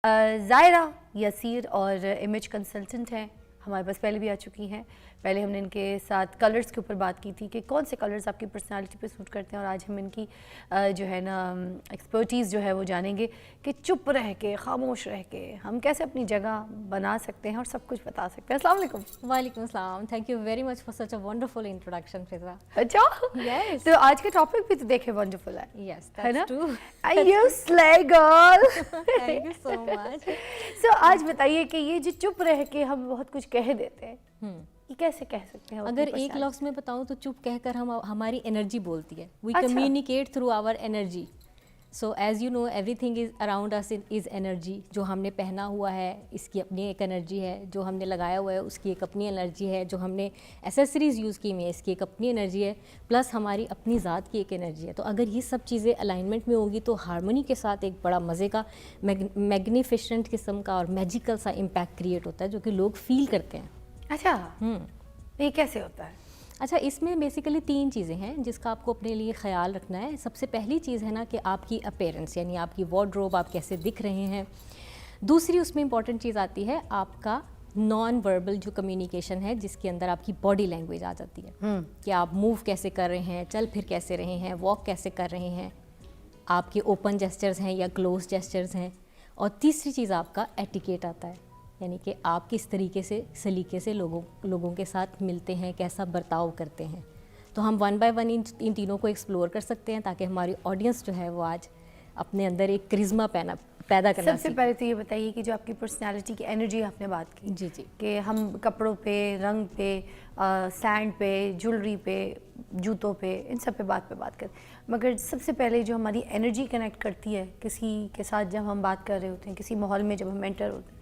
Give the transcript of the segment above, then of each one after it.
ज़ायरा यसीर और image consultant हैं, हमारे पास पहले भी आ चुकी हैं। पहले हमने इनके साथ कलर्स के ऊपर बात की थी कि कौन से कलर्स आपकी पर्सनालिटी पे सूट करते हैं, और आज हम इनकी जो है ना एक्सपर्टीज़ जो है वो जानेंगे कि चुप रह के, खामोश रह के हम कैसे अपनी जगह बना सकते हैं और सब कुछ बता सकते हैं। अस्सलाम वालेकुम। वालेकुम अस्सलाम। Thank you very much for such a wonderful introduction Fiza. अच्छा, Yes. तो आज का टॉपिक भी तो देखे वंडरफुल है। यस है ना? That's true. And you slay girl. Thank you so much. So, आज बताइए कि ये जो चुप रह के हम बहुत कुछ कह देते हैं, ये कैसे कह सकते हैं? अगर एक लफ्ज़ में बताऊं तो चुप कहकर हम हमारी एनर्जी बोलती है। वी अच्छा। Communicate through our energy. So as you know everything is around us is energy. जो हमने पहना हुआ है इसकी अपनी एक एनर्जी है, जो हमने लगाया हुआ है उसकी एक अपनी एनर्जी है, जो हमने एसेसरीज यूज़ की हुई है इसकी एक अपनी एनर्जी है, प्लस हमारी अपनी ज़ात की एक एनर्जी है। तो अगर ये सब चीज़ें अलाइनमेंट में होगी तो हारमोनी के साथ एक बड़ा मज़े का मैग्निफिसेंट किस्म का और मैजिकल सा इम्पैक्ट क्रिएट होता है जो कि लोग फील करते हैं। अच्छा, ये कैसे होता है? अच्छा, इसमें बेसिकली 3 चीज़ें हैं जिसका आपको अपने लिए ख्याल रखना है। सबसे पहली चीज़ है ना कि आपकी अपीयरेंस, यानी आपकी वार्डरोब, आप कैसे दिख रहे हैं। दूसरी उसमें इंपॉर्टेंट चीज़ आती है आपका नॉन वर्बल जो कम्युनिकेशन है, जिसके अंदर आपकी बॉडी लैंग्वेज आ जाती है कि आप मूव कैसे कर रहे हैं, चल फिर कैसे रहे हैं, वॉक कैसे कर रहे हैं, आपके ओपन जेस्चर्स हैं या क्लोज जेस्चर्स हैं। और तीसरी चीज़ आपका एटिकेट आता है, यानी कि आप किस तरीके से सलीके से लोगों के साथ मिलते हैं, कैसा बर्ताव करते हैं। तो हम वन बाय वन इन तीनों को एक्सप्लोर कर सकते हैं ताकि हमारी ऑडियंस जो है वो आज अपने अंदर एक करिश्मा पैदा करना सबसे पहले तो ये बताइए कि जो आपकी पर्सनालिटी की एनर्जी आपने बात की, जी जी, कि हम कपड़ों पे, रंग पे, सैंड पे, ज्वेलरी पे, जूतों पे, इन सब पे बात करें, मगर सबसे पहले जो हमारी एनर्जी कनेक्ट करती है किसी के साथ, जब हम बात कर रहे होते हैं, किसी माहौल में जब हम एंटर होते हैं,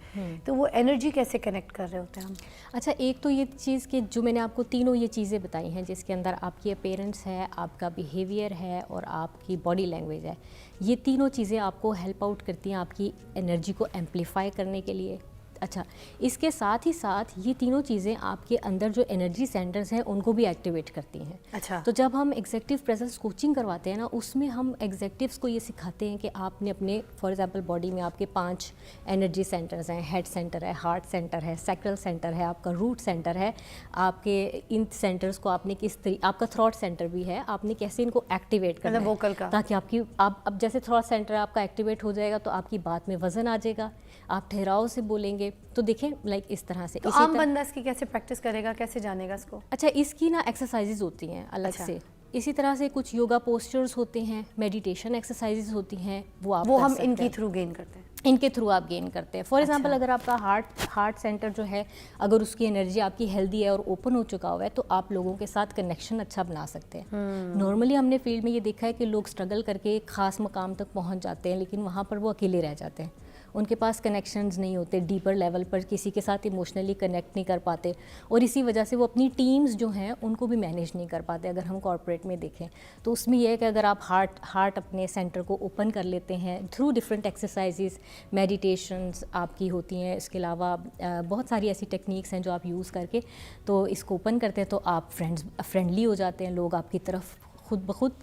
तो वो एनर्जी कैसे कनेक्ट कर रहे होते हैं हम? अच्छा, एक तो ये चीज़ कि जो मैंने आपको तीनों ये चीज़ें बताई हैं जिसके अंदर आपकी अपीयरेंस है, आपका बिहेवियर है और आपकी बॉडी लैंग्वेज है, ये तीनों चीज़ें आपको हेल्प आउट करती हैं आपकी एनर्जी को एम्पलीफाई करने के लिए। अच्छा, इसके साथ ही साथ ये तीनों चीज़ें आपके अंदर जो एनर्जी सेंटर्स हैं उनको भी एक्टिवेट करती हैं। अच्छा, तो जब हम एग्जेक्टिव प्रेजेंस कोचिंग करवाते हैं ना, उसमें हम एग्जेक्टिव्स को ये सिखाते हैं कि आपने अपने फॉर एग्जांपल बॉडी में आपके 5 एनर्जी सेंटर्स हैं। हेड सेंटर है, हार्ट सेंटर है, सैक्रल सेंटर है, आपका रूट सेंटर है। आपके इन सेंटर्स को आपने आपका थ्रॉट सेंटर भी है, आपने कैसे इनको एक्टिवेट करना है वोकल का, ताकि आपकी अब जैसे थ्रॉट सेंटर आपका एक्टिवेट हो जाएगा तो आपकी बात में वजन आ जाएगा, आप ठहराव से बोलेंगे। तो देखें लाइक इस तरह से। तो आम बंदा इसकी कैसे प्रैक्टिस करेगा, कैसे जानेगा इसको? अच्छा, इसकी ना एक्सरसाइजेज होती हैं अलग से। इसी तरह से कुछ योगा पोस्चर्स होते हैं, मेडिटेशन एक्सरसाइजेज होती हैं, वो हम इनके थ्रू गेन करते हैं। इनके थ्रू आप गेन करते हैं। फॉर एग्जांपल अगर आपका हार्ट सेंटर जो है, अगर उसकी एनर्जी आपकी हेल्दी है और ओपन हो चुका हुआ है तो आप लोगों के साथ कनेक्शन अच्छा बना सकते हैं। नॉर्मली हमने फील्ड में ये देखा है कि लोग स्ट्रगल करके एक खास मकाम तक पहुंच जाते हैं, लेकिन वहाँ पर वो अकेले रह जाते हैं, उनके पास कनेक्शंस नहीं होते, डीपर लेवल पर किसी के साथ इमोशनली कनेक्ट नहीं कर पाते, और इसी वजह से वो अपनी टीम्स जो हैं उनको भी मैनेज नहीं कर पाते। अगर हम कॉर्पोरेट में देखें तो उसमें यह है कि अगर आप हार्ट अपने सेंटर को ओपन कर लेते हैं थ्रू डिफरेंट एक्सरसाइजेस, मेडिटेशंस आपकी होती हैं, इसके अलावा बहुत सारी ऐसी टेक्निक्स हैं जो आप यूज़ करके तो इसको ओपन करते हैं, तो आप फ्रेंडली हो जाते हैं, लोग आपकी तरफ खुद ब खुद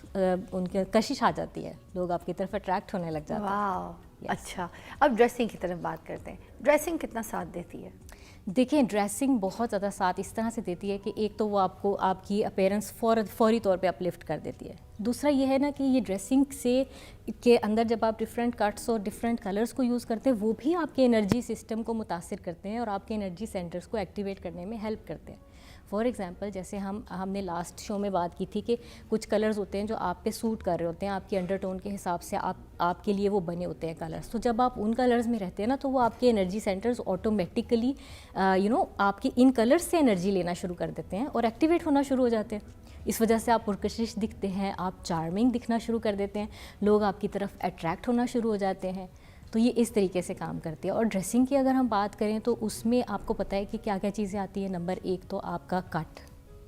उनके कशिश आ जाती है, लोग आपकी तरफ अट्रैक्ट होने लग जाते हैं। Yes. अच्छा, अब ड्रेसिंग की तरफ बात करते हैं। ड्रेसिंग कितना साथ देती है? देखिए, ड्रेसिंग बहुत ज़्यादा साथ इस तरह से देती है कि एक तो वो आपको आपकी अपीयरेंस फौरी तौर पे अपलिफ्ट कर देती है। दूसरा ये है ना कि ये ड्रेसिंग से के अंदर जब आप डिफरेंट कट्स और डिफरेंट कलर्स को यूज़ करते हैं वो भी आपके एनर्जी सिस्टम को मुतासिर करते हैं और आपके एनर्जी सेंटर्स को एक्टिवेट करने में हेल्प करते हैं। फॉर एग्जांपल जैसे हमने लास्ट शो में बात की थी कि कुछ कलर्स होते हैं जो आप पे सूट कर रहे होते हैं, आपके अंडरटोन के हिसाब से आपके लिए वो बने होते हैं कलर्स। तो जब आप उन कलर्स में रहते हैं ना तो वो आपके एनर्जी सेंटर्स ऑटोमेटिकली आपके इन कलर्स से एनर्जी लेना शुरू कर देते हैं और एक्टिवेट होना शुरू हो जाते हैं। इस वजह से आप पुरकशिश दिखते हैं, आप चार्मिंग दिखना शुरू कर देते हैं, लोग आपकी तरफ अट्रैक्ट होना शुरू हो जाते हैं। तो ये इस तरीके से काम करती है। और ड्रेसिंग की अगर हम बात करें तो उसमें आपको पता है कि क्या क्या चीज़ें आती हैं। नंबर 1 तो आपका कट,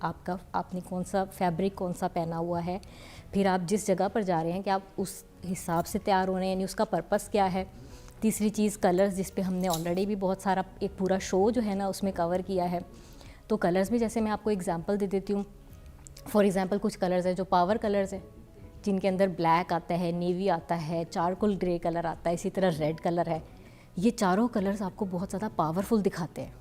आपने कौन सा फैब्रिक कौन सा पहना हुआ है, फिर आप जिस जगह पर जा रहे हैं कि आप उस हिसाब से तैयार हो रहे हैं, यानी उसका पर्पस क्या है। तीसरी चीज़ कलर्स, जिस पे हमने ऑलरेडी भी बहुत सारा एक पूरा शो जो है ना उसमें कवर किया है। तो कलर्स में जैसे मैं आपको एग्जांपल दे देती हूँ। फॉर एग्जांपल कुछ कलर्स हैं जो पावर कलर्स हैं, जिनके अंदर ब्लैक आता है, नेवी आता है, चारकोल ग्रे कलर आता है, इसी तरह रेड कलर है। ये चारों कलर्स आपको बहुत ज़्यादा पावरफुल दिखाते हैं।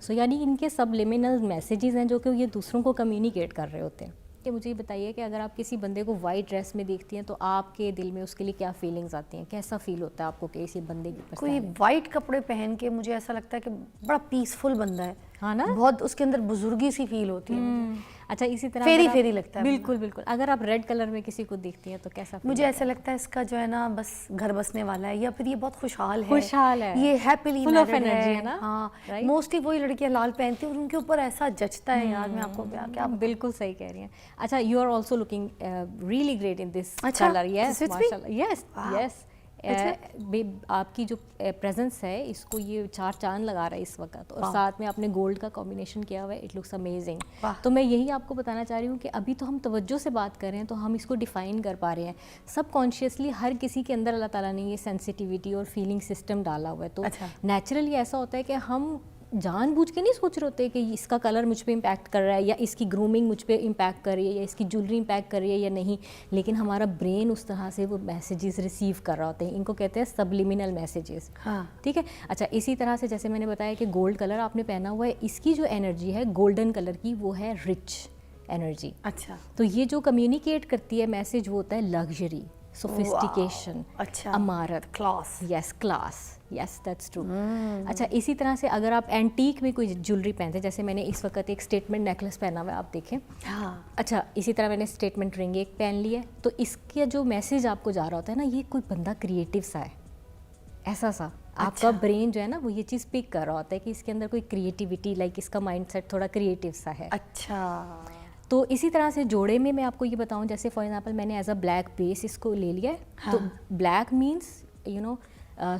सो यानी इनके सबलिमिनल मैसेजेस हैं जो कि ये दूसरों को कम्युनिकेट कर रहे होते हैं। कि मुझे ये बताइए कि अगर आप किसी बंदे को वाइट ड्रेस में देखती हैं तो आपके दिल में उसके लिए क्या फीलिंग्स आती हैं, कैसा फील होता है आपको कि इसी बंदे की कोई वाइट कपड़े पहन के मुझे ऐसा लगता है कि बड़ा पीसफुल बंदा है, हाँ ना, बहुत उसके अंदर बुजुर्गी सी फील होती है। अच्छा, इसी तरह फेरी फेरी लगता है। बिल्कुल बिल्कुल। अगर आप रेड कलर में किसी को देखती हैं तो कैसा मुझे ऐसा लगता है इसका जो है ना बस घर बसने वाला है, या फिर ये बहुत खुशहाल है, ये हैप्पीली फुल ऑफ एनर्जी है ना। हाँ, मोस्टली वही लड़कियां लाल पहनती हैं और उनके ऊपर ऐसा जचता है यार, मैं आपको क्या बिल्कुल सही कह रही हैं। अच्छा, you are also looking really great in this colour. Yes माशाल्लाह, यस यस। आपकी जो प्रेजेंस है इसको ये चार चांद लगा रहा है इस वक्त, और साथ में आपने गोल्ड का कॉम्बिनेशन किया हुआ है, इट लुक्स अमेजिंग। तो मैं यही आपको बताना चाह रही हूँ कि अभी तो हम तवज्जो से बात कर रहे हैं तो हम इसको डिफाइन कर पा रहे हैं। सबकॉन्शियसली हर किसी के अंदर अल्लाह ताला ने ये सेंसिटिविटी और फीलिंग सिस्टम डाला हुआ है, तो नेचुरली ऐसा होता है कि हम जानबूझ के नहीं सोच रहे होते कि इसका कलर मुझ पे इम्पैक्ट कर रहा है, या इसकी ग्रूमिंग मुझ पे इम्पैक्ट कर रही है, या इसकी ज्वेलरी इम्पैक्ट कर रही है या नहीं, लेकिन हमारा ब्रेन उस तरह से वो मैसेजेस रिसीव कर रहा होते हैं। इनको कहते हैं सबलिमिनल मैसेजेस। हाँ, ठीक है। अच्छा, इसी तरह से जैसे मैंने बताया कि गोल्ड कलर आपने पहना हुआ है, इसकी जो एनर्जी है गोल्डन कलर की वो है रिच एनर्जी। अच्छा, तो ये जो कम्युनिकेट करती है मैसेज वो होता है लग्जरी, सोफिस्टिकेशन, अच्छा, अमारत, class. Yes, class, yes that's true. अच्छा, इसी तरह से अगर आप एंटीक में कोई ज्वेलरी पहनते हैं, जैसे मैंने इस वक्त एक स्टेटमेंट नेकलेस पहना हुआ है, आप देखें। हाँ, अच्छा, इसी तरह मैंने स्टेटमेंट रिंग एक पहन ली है, तो इसका जो मैसेज आपको जा रहा होता है ना, ये कोई बंदा क्रिएटिव सा है, ऐसा सा आपका ब्रेन जो है ना वो ये चीज़ पिक कर रहा होता है कि इसके अंदर कोई क्रिएटिविटी, लाइक इसका माइंडसेट थोड़ा क्रिएटिव सा है। अच्छा, तो इसी तरह से जोड़े में मैं आपको ये बताऊं, जैसे फॉर एग्जांपल मैंने एज अ ब्लैक बेस इसको ले लिया है। हाँ। तो black means you know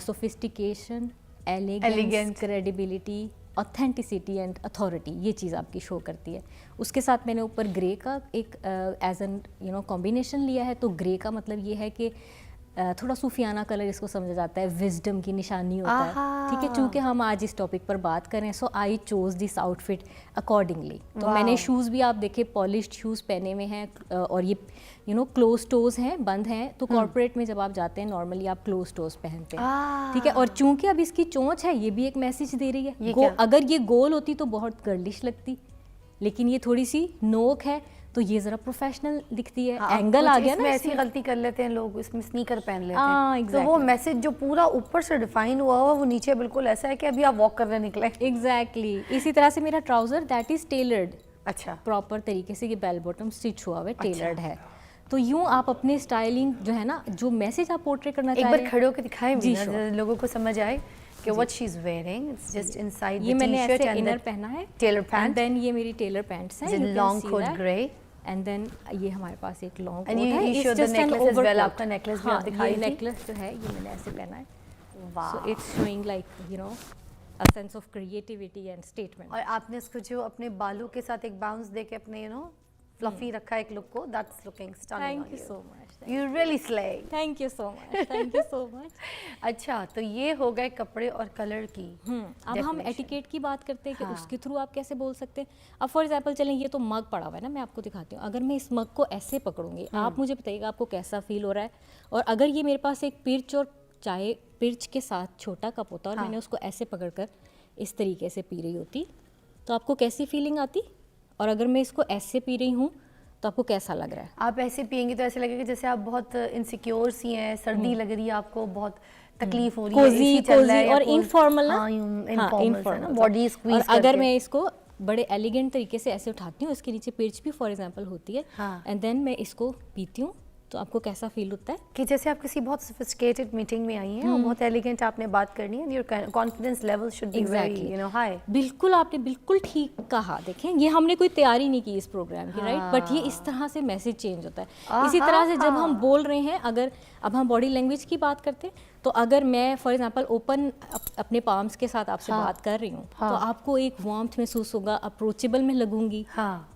sophistication, elegance, credibility, authenticity and authority, ये चीज़ आपकी शो करती है। उसके साथ मैंने ऊपर ग्रे का एक एज एन कॉम्बिनेशन लिया है। तो ग्रे का मतलब ये है कि थोड़ा सूफियाना कलर इसको समझा जाता है, विजडम की निशानी होता है। ठीक है, चूँकि हम आज इस टॉपिक पर बात करें, so I chose this outfit accordingly. तो मैंने शूज़ भी आप देखे पॉलिश्ड शूज़ पहने हुए हैं, और ये क्लोज टोज हैं, बंद हैं। तो कॉर्पोरेट में जब आप जाते हैं नॉर्मली आप क्लोज टोज पहनते हैं। ठीक है, और चूँकि अब इसकी चोंच है, ये भी एक मैसेज दे रही है। अगर ये गोल होती तो बहुत गर्लिश लगती, लेकिन ये थोड़ी सी नोक है तो ये जरा प्रोफेशनल दिखती है। हाँ, एंगल आ गया ना, ऐसी गलती कर लेते हैं लोग, इसमें स्नीकर पहन लेते हैं। exactly. तो वो मैसेज जो पूरा ऊपर से डिफाइन हुआ हुआ वो नीचे बिल्कुल ऐसा है कि अभी आप वॉक करने निकले। एग्जैक्टली। इसी तरह से मेरा ट्राउजर दैट इज टेलर्ड। अच्छा, प्रॉपर तरीके से ये बेल बॉटम स्टिच हुआ हुआ है, टेलर्ड है। तो यूं आप अपने स्टाइलिंग जो है ना, जो मैसेज आप पोर्ट्रेट करना चाह रहे हैं, एक बार खड़े होकर दिखाएं भी ना, लोगों को समझ आए कि what she is wearing. It's just inside the ये मैंने टी-शर्ट ऐसे एंड इनर पहना है, टेलर पैंट, एंड देन ये मेरी टेलर पैंट्स हैं, long coat grey, and then ये हमारे पास एक लॉन्ग कोट है। It's just an overcoat. आपका नेकलेस भी आप दिखाई थी। नेकलेस जो है ये मैंने ऐसे पहना है। So it's showing like a sense of creativity and statement. और आपने इसको जो अपने बालों के साथ एक बाउंस देके अपने फ्लफी रखा एक लुक को, that's looking stunning. Thank you so much, you really slay. Thank you so much, thank you so much. अच्छा, तो ये हो गए कपड़े और कलर की। अब हम एटिकेट की बात करते हैं कि उसके थ्रू आप कैसे बोल सकते हैं। अब फॉर एग्जांपल चलें, ये तो मग पड़ा हुआ है ना, मैं आपको दिखाती हूँ। अगर मैं इस मग को ऐसे पकड़ूंगी, आप मुझे बताइएगा आपको कैसा फील हो रहा है। और अगर ये मेरे पास एक पिर्च, और चाहे पिर्च के साथ छोटा कप होता और मैंने उसको ऐसे पकड़कर इस तरीके से पी रही होती, तो आपको कैसी फीलिंग आती। और अगर मैं इसको ऐसे पी रही हूँ तो आपको कैसा लग रहा है। आप ऐसे पियेंगे तो ऐसे लगेगा जैसे आप बहुत इनसिक्योर सी हैं, सर्दी लग रही है आपको, बहुत तकलीफ हो रही है, कोजी कोजी और इनफॉर्मल ना, इनफॉर्मल बॉडी स्क्वीज। और अगर मैं इसको बड़े एलिगेंट तरीके से ऐसे उठाती हूँ, इसके नीचे पिर्च भी फॉर एग्जांपल होती है, एंड देन मैं इसको पीती हूँ, तो आपको कैसा फील होता है कि जैसे आप किसी बहुत सोफिस्टिकेटेड मीटिंग में आई हैं और बहुत एलिगेंट आपने बात करनी है, your confidence level should be very high. बिल्कुल, आपने बिल्कुल ठीक कहा। देखें, ये हमने कोई तैयारी नहीं की इस प्रोग्राम की, राइट, बट ये इस तरह से मैसेज चेंज होता है। इसी तरह से जब हम बोल रहे हैं, अगर अब हम बॉडी लैंग्वेज की बात करते हैं, तो अगर मैं फॉर एग्जांपल ओपन अपने पाम्स के साथ आपसे बात कर रही हूँ, तो आपको एक वार्मथ महसूस होगा, अप्रोचेबल में लगूंगी,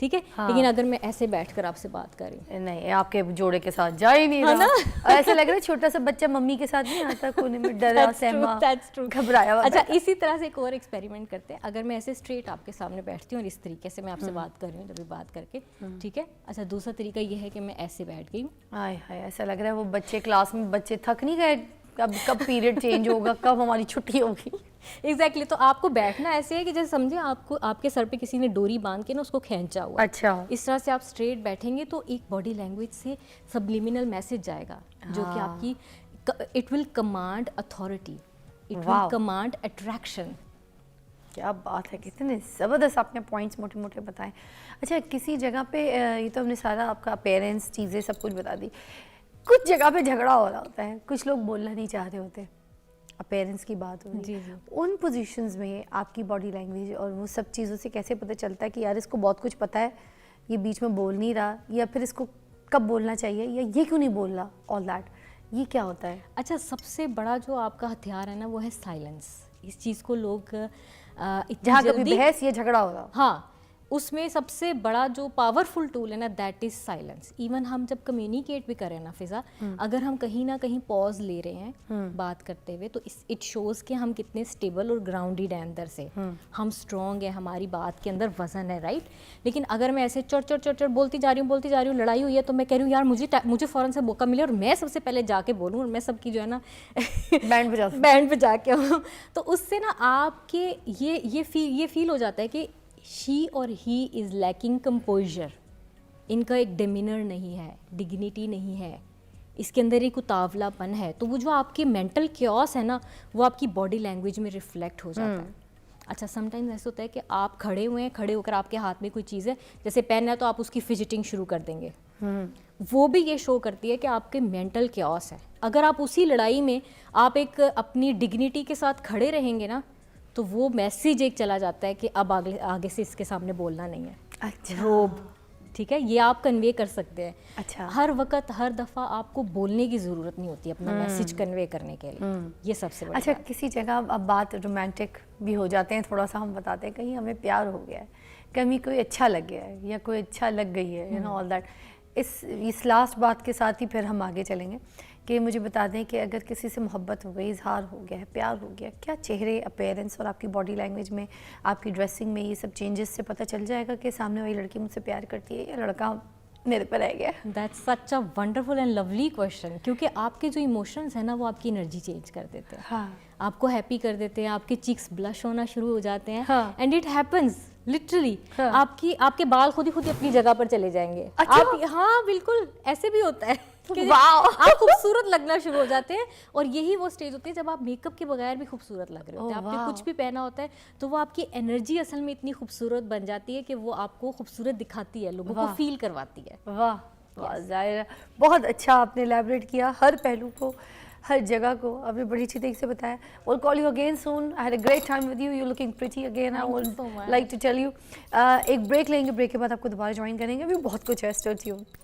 ठीक है। लेकिन अगर मैं ऐसे बैठकर आपसे बात कर रही हूँ, नहीं, आपके जोड़े के साथ जा ही नहीं रहा, ऐसा लग रहा है छोटा सा बच्चा मम्मी के साथ नहीं आता, कोने में डरा सहमा घबराया हुआ। अच्छा, इसी तरह से एक और एक्सपेरिमेंट करते हैं। अगर मैं ऐसे स्ट्रेट आपके सामने बैठती हूँ और इस तरीके से मैं आपसे बात कर रही हूँ, जब भी बात करके, ठीक है। अच्छा, दूसरा तरीका ये है कि मैं ऐसे बैठ गई हूँ। हाय हाय, ऐसा लग रहा है वो बच्चे क्लास में, बच्चे थक नहीं गए कब पीरियड चेंज होगा, कब हमारी छुट्टी होगी। एग्जैक्टली तो आपको बैठना ऐसे है कि जैसे समझे आपको आपके सर पे किसी ने डोरी बांध के ना उसको खींचा हुआ है। अच्छा, इस तरह से आप स्ट्रेट बैठेंगे तो एक बॉडी लैंग्वेज से सब्लिमिनल मैसेज जाएगा जो कि हाँ। आपकी it will command authority, it will Wow. Command attraction. क्या बात है, कितने ज़बरदस्त आपने पॉइंट्स मोटे मोटे बताए। अच्छा, किसी जगह पे ये तो हमने सारा आपका पेरेंट्स चीज़ें सब कुछ बता दी, कुछ जगह पे झगड़ा हो रहा होता है, कुछ लोग बोलना नहीं चाह रहे होते, अब पेरेंट्स की बात हो रही जी, है, जी। उन पोजीशंस में आपकी बॉडी लैंग्वेज और वो सब चीज़ों से कैसे पता चलता है कि यार इसको बहुत कुछ पता है, ये बीच में बोल नहीं रहा, या फिर इसको कब बोलना चाहिए, या ये क्यों नहीं बोल रहा, ऑल दैट, ये क्या होता है? अच्छा, सबसे बड़ा जो आपका हथियार है ना वो है साइलेंस। इस चीज़ को लोग इतनी जहाँ कभी जल्दी बहस या झगड़ा हो रहा हो। हाँ, उसमें सबसे बड़ा जो पावरफुल टूल है ना दैट इज साइलेंस। इवन हम जब कम्युनिकेट भी करें ना फिजा, अगर हम कहीं ना कहीं पॉज ले रहे हैं बात करते हुए तो इट शोज कि हम कितने स्टेबल और ग्राउंडेड हैं अंदर से, हम स्ट्रॉन्ग है, हमारी बात के अंदर वजन है, राइट। लेकिन अगर मैं ऐसे चढ़ चढ़ चढ़ चढ़ बोलती जा रही हूँ, लड़ाई हुई है तो मैं कह रही हूँ यार मुझे फ़ौरन से मौका मिले और मैं सबसे पहले जाके बोलूँ और मैं सबकी जो है ना बैंड पे जाके हूँ, तो उससे ना आपके ये फील हो जाता है कि शी और ही इज़ लैकिंग कंपोजर। इनका एक डेमिनर नहीं है, डिग्निटी नहीं है, इसके अंदर एक उतावलापन है। तो वो जो आपके मेंटल क्योस है ना वो आपकी बॉडी लैंग्वेज में रिफ्लेक्ट हो जाता है। अच्छा, समटाइम्स ऐसा होता है कि आप खड़े हुए हैं, खड़े होकर आपके हाथ में कोई चीज़ है, जैसे पेन है तो आप उसकी फिजिटिंग शुरू कर देंगे, वो भी ये शो करती है कि आपके मेंटल क्योस है। अगर आप उसी लड़ाई में आप एक अपनी डिग्निटी के साथ खड़े रहेंगे ना तो वो मैसेज एक चला जाता है कि अब आगे से इसके सामने बोलना नहीं है। अच्छा, रोब, ठीक है, ये आप कन्वे कर सकते हैं। अच्छा, हर वक्त हर दफ़ा आपको बोलने की ज़रूरत नहीं होती अपना मैसेज कन्वे करने के लिए। ये सबसे बड़ी अच्छा, बात है। किसी जगह अब बात रोमांटिक भी हो जाते हैं, थोड़ा सा हम बताते हैं कहीं हमें प्यार हो गया है, कहीं कोई अच्छा लग गया है या कोई अच्छा लग गई है, यू नो ऑल दैट। इस लास्ट बात के साथ ही फिर हम आगे चलेंगे कि मुझे बता दें कि अगर किसी से मोहब्बत हो गई, इजहार हो गया है, प्यार हो गया, क्या चेहरे, अपीयरेंस और आपकी बॉडी लैंग्वेज में, आपकी ड्रेसिंग में ये सब चेंजेस से पता चल जाएगा कि सामने वाली लड़की मुझसे प्यार करती है या लड़का मेरे पर रह गया? That's such a wonderful and lovely question, क्योंकि आपके जो इमोशंस हैं ना वो आपकी एनर्जी चेंज कर देते हैं। हाँ, आपको हैप्पी कर देते हैं, आपके चीक्स ब्लश होना शुरू हो जाते हैं, हाँ। And it happens literally. हाँ। आपके बाल खुद ही अपनी जगह पर चले जाएंगे। अच्छा? हाँ बिल्कुल, ऐसे भी होता है कि वाओ! आप खूबसूरत लगना शुरू हो जाते हैं। और यही वो स्टेज होती है जब आप मेकअप के बगैर भी खूबसूरत लग रहे होते हैं। ओह, आपने वाओ! कुछ भी पहना होता है तो वो आपकी एनर्जी असल में इतनी खूबसूरत बन जाती है कि वो आपको खूबसूरत दिखाती है, लोगों को वाह! फील करवाती है। वाह वाह, ज़ाहिर है बहुत अच्छा आपने एलैबोरेट किया, हर पहलू को, हर जगह को आपने बड़ी अच्छी तरीके से बताया। We'll call you again soon. I had a great time with you. You're looking pretty again. I Thank you would so much. like to tell you. एक ब्रेक लेंगे, ब्रेक के बाद आपको दोबारा ज्वाइन करेंगे, अभी बहुत कुछ है, stay tuned.